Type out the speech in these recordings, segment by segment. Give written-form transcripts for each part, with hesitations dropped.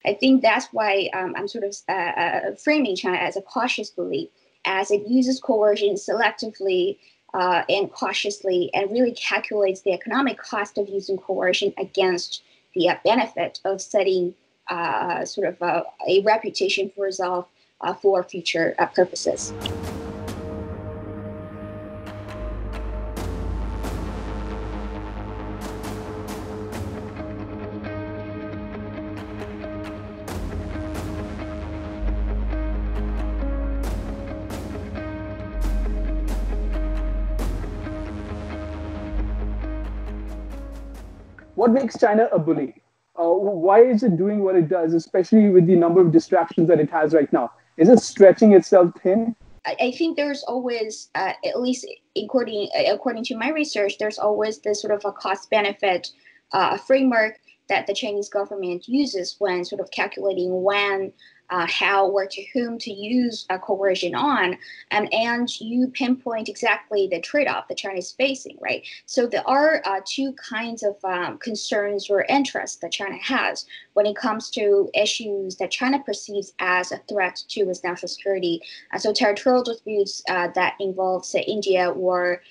I think that's why I'm sort of framing China as a cautious bully, as it uses coercion selectively and cautiously, and really calculates the economic cost of using coercion against the benefit of setting a reputation for resolve for future purposes. What makes China a bully? Why is it doing what it does, especially with the number of distractions that it has right now? Is it stretching itself thin? I think there's always, at least according to my research, there's always this sort of a cost benefit framework that the Chinese government uses when sort of calculating when, how, or to whom to use coercion on, and you pinpoint exactly the trade-off that China is facing, right? So there are two kinds of concerns or interests that China has when it comes to issues that China perceives as a threat to its national security. So territorial disputes that involve, say, India or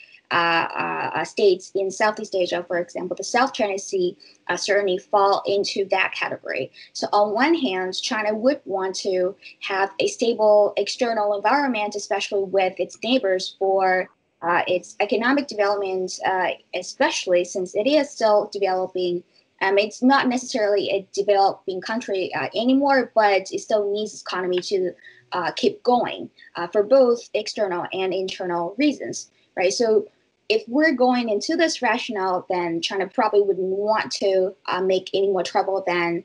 states in Southeast Asia, for example, the South China Sea certainly fall into that category. So on one hand, China would want to have a stable external environment, especially with its neighbors, for its economic development, especially since it is still developing. It's not necessarily a developing country anymore, but it still needs its economy to keep going for both external and internal reasons, right? So if we're going into this rationale, then China probably wouldn't want to make any more trouble than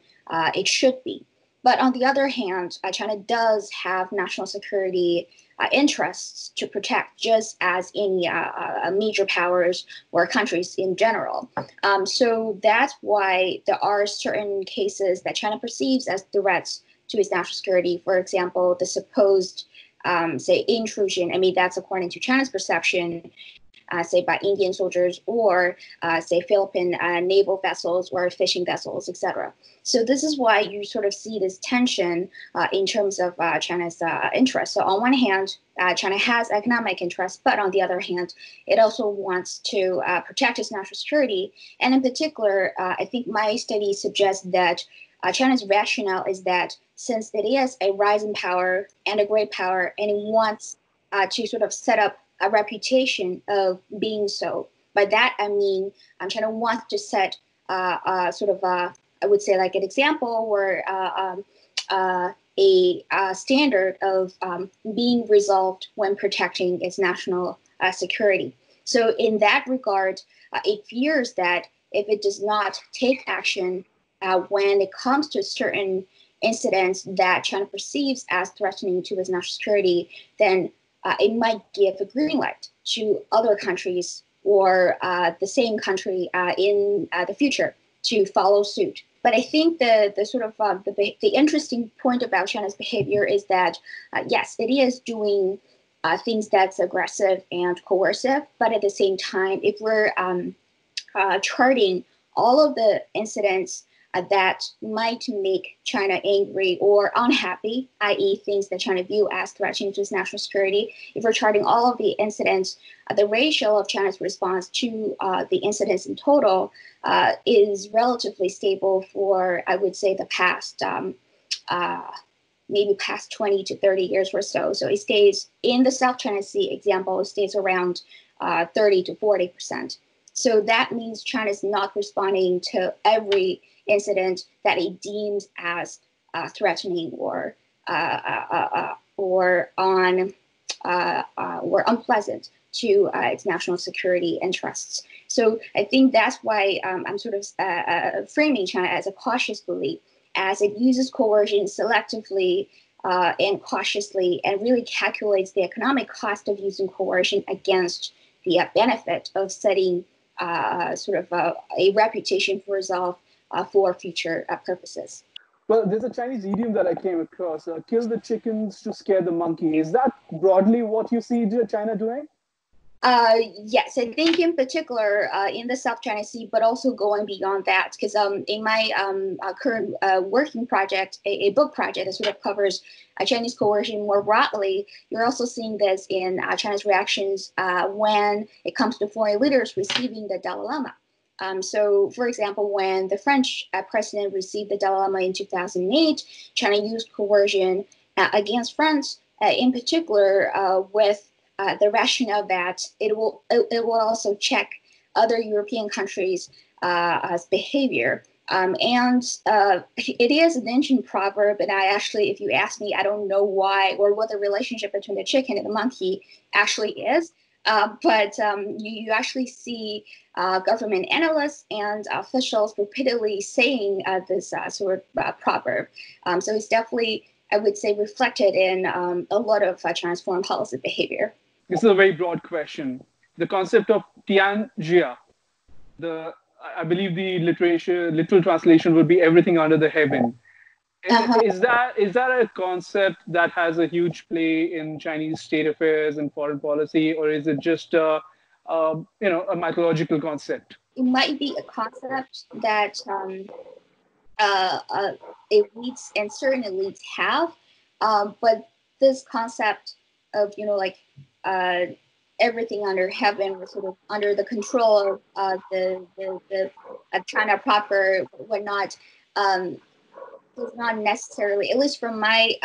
it should be. But on the other hand, China does have national security interests to protect, just as any major powers or countries in general. So that's why there are certain cases that China perceives as threats to its national security. For example, the supposed, say, intrusion. I mean, that's according to China's perception, say by Indian soldiers or say Philippine naval vessels or fishing vessels, etc. So this is why you sort of see this tension in terms of China's interests. So on one hand, China has economic interests, but on the other hand, it also wants to protect its national security. And in particular, I think my study suggests that China's rationale is that since it is a rising power and a great power, and it wants to sort of set up a reputation of being so. By that, I mean, China wants to set I would say like an example or a standard of being resolved when protecting its national security. So in that regard, it fears that if it does not take action when it comes to certain incidents that China perceives as threatening to its national security, then it might give a green light to other countries or the same country in the future to follow suit. But I think the sort of the interesting point about China's behavior is that yes, it is doing things that's aggressive and coercive, but at the same time, if we're charting all of the incidents that might make China angry or unhappy, i.e. things that China view as threatening to its national security, if we're charting all of the incidents, the ratio of China's response to the incidents in total is relatively stable for, I would say, the past maybe past 20 to 30 years or so. So it stays in the South China Sea example, it stays around 30 to 40%. So that means China is not responding to every incident that it deems as threatening or unpleasant to its national security interests. So I think that's why I'm sort of framing China as a cautious bully, as it uses coercion selectively and cautiously, and really calculates the economic cost of using coercion against the benefit of setting a reputation for resolve for future purposes. Well, there's a Chinese idiom that I came across, kill the chickens to scare the monkey. Is that broadly what you see China doing? Yes, I think in particular in the South China Sea, but also going beyond that, because in my current working project, a book project that sort of covers Chinese coercion more broadly, you're also seeing this in China's reactions when it comes to foreign leaders receiving the Dalai Lama. So, for example, when the French president received the Dalai Lama in 2008, China used coercion against France, in particular with the rationale that it will also check other European countries' behavior. And it is an ancient proverb, and I actually, if you ask me, I don't know why or what the relationship between the chicken and the monkey actually is. But you actually see government analysts and officials repeatedly saying this sort of proverb. So it's definitely, I would say, reflected in a lot of China's foreign policy behavior. This is a very broad question. The concept of Tianjia, the I believe the literal translation would be everything under the heaven. Is that a concept that has a huge play in Chinese state affairs and foreign policy, or is it just a mythological concept? It might be a concept that elites and certain elites have, but this concept of like everything under heaven was sort of under the control of the China proper, whatnot. Does not necessarily, at least from my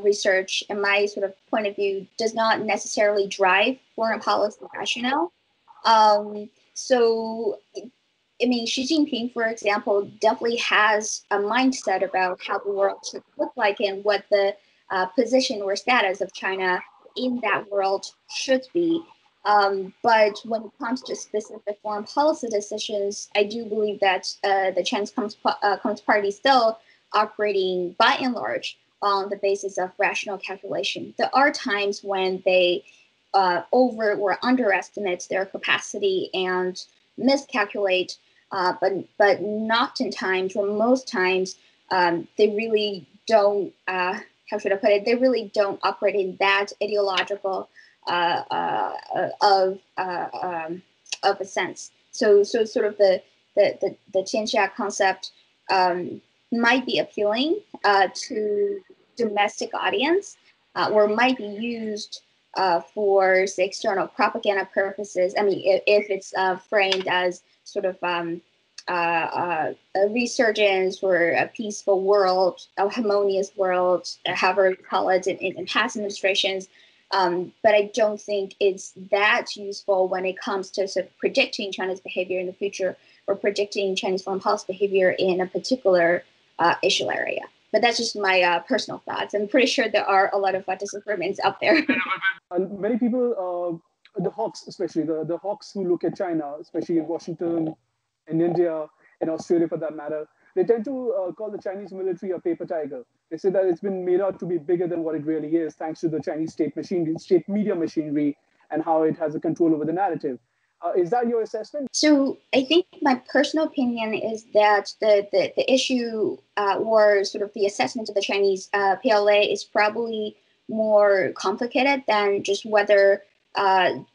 research and my sort of point of view, does not necessarily drive foreign policy rationale. So, I mean, Xi Jinping, for example, definitely has a mindset about how the world should look like and what the position or status of China in that world should be. But when it comes to specific foreign policy decisions, I do believe that the Chinese Communist Party still operating by and large on the basis of rational calculation. There are times when they over or underestimate their capacity and miscalculate, but not in times or most times they really don't. How should I put it? They really don't operate in that ideological of a sense. So sort of the Tianxia concept might be appealing to domestic audience, or might be used for, say, external propaganda purposes. I mean, if it's framed as sort of a resurgence or a peaceful world, a harmonious world, however you call it, in past administrations. But I don't think it's that useful when it comes to sort of predicting China's behavior in the future or predicting Chinese foreign policy behavior in a particular issue area. But that's just my personal thoughts. I'm pretty sure there are a lot of disagreements out there. Many people, the hawks especially, the hawks who look at China, especially in Washington, in India, in Australia for that matter, they tend to call the Chinese military a paper tiger. They say that it's been made out to be bigger than what it really is, thanks to the Chinese state machinery, state media machinery, and how it has a control over the narrative. Is that your assessment? So I think my personal opinion is that the issue or sort of the assessment of the Chinese PLA is probably more complicated than just whether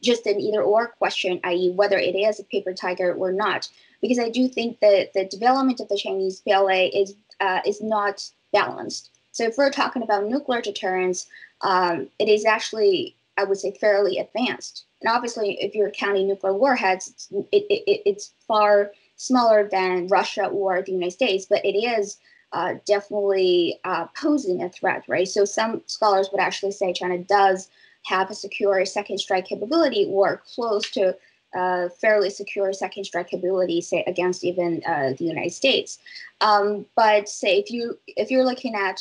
just an either or question, i.e. whether it is a paper tiger or not. Because I do think that the development of the Chinese PLA is not balanced. So if we're talking about nuclear deterrence, it is actually, I would say, fairly advanced. And obviously, if you're counting nuclear warheads, it's far smaller than Russia or the United States, but it is definitely posing a threat, right? So some scholars would actually say China does have a secure second strike capability or close to fairly secure second strike capability, say, against even the United States. But say if you're looking at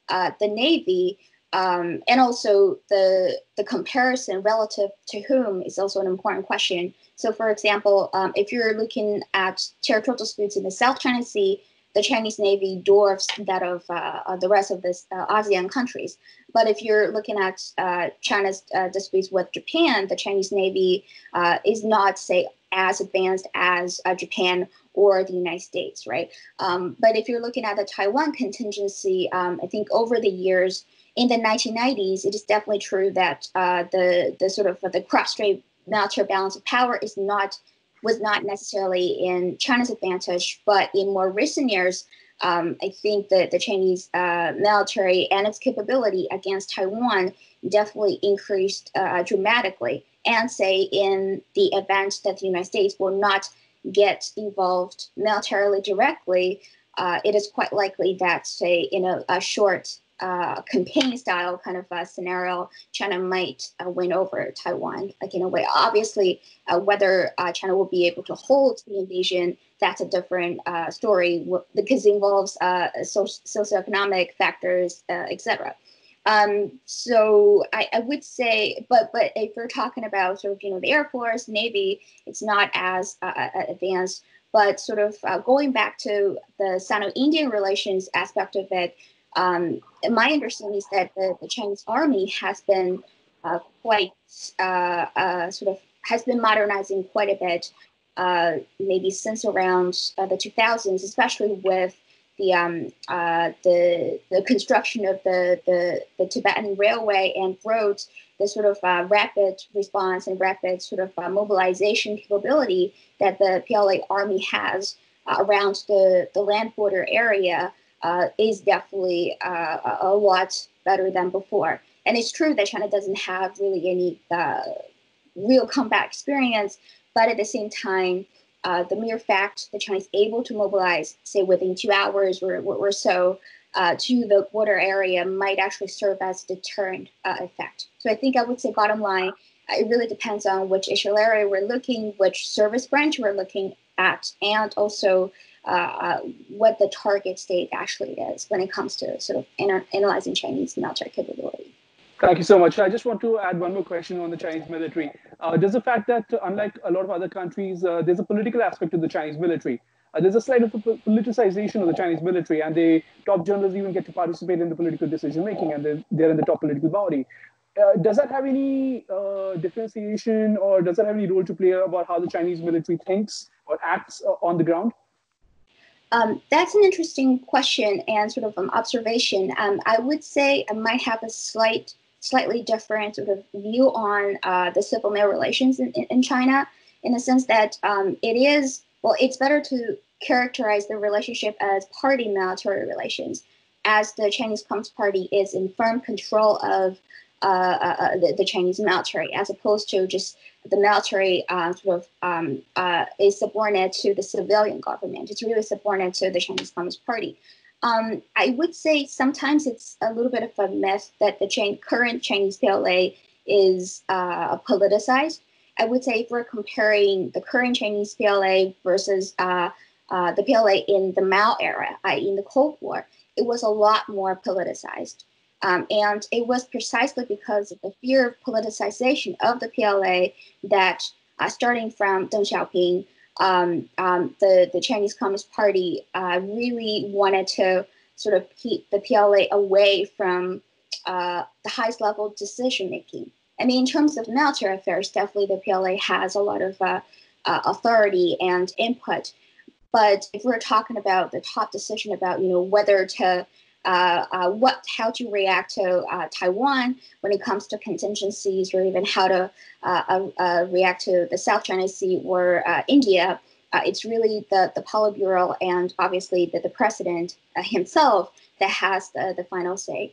the Navy, and also the comparison relative to whom is also an important question. So, for example, if you're looking at territorial disputes in the South China Sea, the Chinese Navy dwarfs that of the rest of the ASEAN countries. But if you're looking at China's disputes with Japan, the Chinese Navy is not, say, as advanced as Japan or the United States, right? But if you're looking at the Taiwan contingency, I think over the years, in the 1990s, it is definitely true that the sort of the cross-strait military balance of power was not necessarily in China's advantage, but in more recent years, I think that the Chinese military and its capability against Taiwan definitely increased dramatically. And say in the event that the United States will not get involved militarily directly, it is quite likely that, say, in a short campaign style kind of scenario, China might win over Taiwan, like in a way. Obviously, whether China will be able to hold the invasion, that's a different story because it involves socioeconomic factors, etc. So I would say, but if we're talking about sort of, the Air Force, Navy, it's not as advanced. But sort of going back to the Sino-Indian relations aspect of it, my understanding is that the Chinese army has been quite has been modernizing quite a bit, maybe since around the 2000s, especially with the construction of the Tibetan railway and roads, the sort of rapid response and rapid sort of mobilization capability that the PLA army has around the land border area is definitely a lot better than before. And it's true that China doesn't have really any real combat experience, but at the same time, the mere fact that China is able to mobilize, say, within 2 hours or so to the border area might actually serve as a deterrent effect. So I think I would say bottom line, it really depends on which issue area we're looking, which service branch we're looking at, and also what the target state actually is when it comes to sort of analyzing Chinese military capability. Thank you so much. I just want to add one more question on the Chinese military. Does the fact that, unlike a lot of other countries, there's a political aspect to the Chinese military. There's a slight of a politicization of the Chinese military, and the top generals even get to participate in the political decision making, and they're in the top political body. Does that have any differentiation, or does that have any role to play about how the Chinese military thinks or acts on the ground? That's an interesting question and sort of observation. I would say I might have a slightly different sort of view on the civil-male relations in China, in the sense that it's better to characterize the relationship as party-military relations, as the Chinese Communist Party is in firm control of the Chinese military, as opposed to just the military is subordinate to the civilian government. It's really subordinate to the Chinese Communist Party. I would say sometimes it's a little bit of a myth that the current Chinese PLA is politicized. I would say if we're comparing the current Chinese PLA versus the PLA in the Mao era, i.e. in the Cold War, it was a lot more politicized. And it was precisely because of the fear of politicization of the PLA that, starting from Deng Xiaoping, the Chinese Communist Party really wanted to sort of keep the PLA away from the highest level decision making. I mean, in terms of military affairs, definitely the PLA has a lot of authority and input. But if we're talking about the top decision about, whether to how to react to Taiwan when it comes to contingencies, or even how to react to the South China Sea or India, it's really the Politburo and obviously the president himself that has the final say.